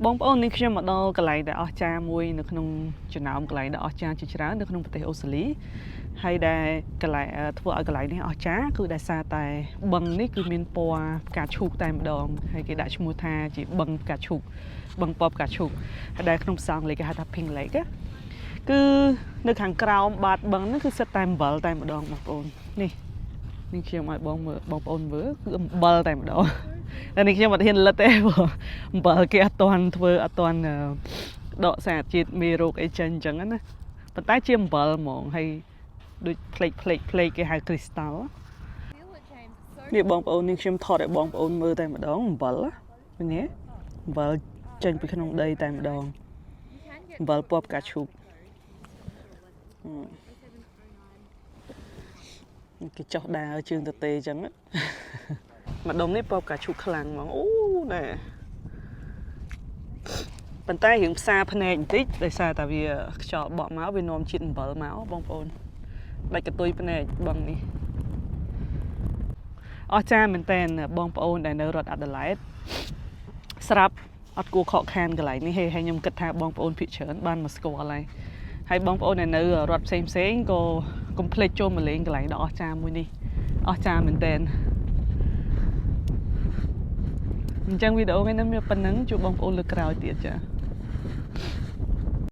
បងប្អូននេះខ្ញុំមកដល់កន្លែងដែលអស្ចារ្យមួយនៅក្នុងចំណោមកន្លែងដែលអស្ចារ្យជាច្រើននៅក្នុងប្រទេសអូស្ត្រាលីហើយដែលកន្លែងធ្វើឲ្យកន្លែងនេះអស្ចារ្យគឺដោយសារតែបឹងនេះគឺមានពណ៌ផ្កាឈូកតែម្ដងហើយគេដាក់ឈ្មោះថាជាបឹងផ្កាឈូកបឹងពណ៌ផ្កាឈូកហើយដែលក្នុងភាសាអង់គ្លេសគេហៅថា Pink Lake គឺនៅខាងក្រោមបាតបឹងហ្នឹងគឺសិតតែអំបិលតែម្ដងបងប្អូននេះខ្ញុំឲ្យបងប្អូនមើលគឺអំបិលតែម្ដងតែនេះខ្ញុំអត់ហ៊ានលិតទេព្រោះអំបិលគេអត់ទាន់ធ្វើអត់ទាន់ដកសារជាតិមេរោគអីចេញអញ្ចឹងណាប៉ុន្តែជាអំបិលហ្មងហើយដូចផ្លេកគេហៅ crystal នេះបងប្អូននេះខ្ញុំថតឲ្យបងប្អូនមើលតែម្ដងអំបិលឃើញទេអំបិលចេញពីក្នុងដីតែម្ដងអំបិលពណ៌ផ្កាឈូកគេចោះដើរជើងទៅទេអញ្ចឹងម្ដុំនេះពណ៌ផ្កាឈូកខ្លាំងហ្មងអូណែប៉ុន្តែរឿងផ្សារភ្នែកបន្តិចដោយសារតែវាខ្យល់បក់មកវានាំជាតិអំបិលមកបងប្អូនដាច់កតុយភ្នែកបឹងនេះអស្ចារ្យមែនតើបងប្អូនដែលនៅរដ្ឋអាដាលេដស្រាប់អត់គួរខកខានកន្លែងនេះហើយខ្ញុំគិតថាបងប្អូនភាគច្រើនបានមកស្គាល់ហើយបងប្អូនដែលនៅរដ្ឋផ្សេងក៏កុំភ្លេចចូលមកលេងកន្លែងដ៏អស្ចារ្យមួយនេះអស្ចារ្យមែនតើអញ្ចឹងវីដេអូនេះមានប៉ុណ្្នឹងជួបបងប្អូនលើកក្រោយទៀតចា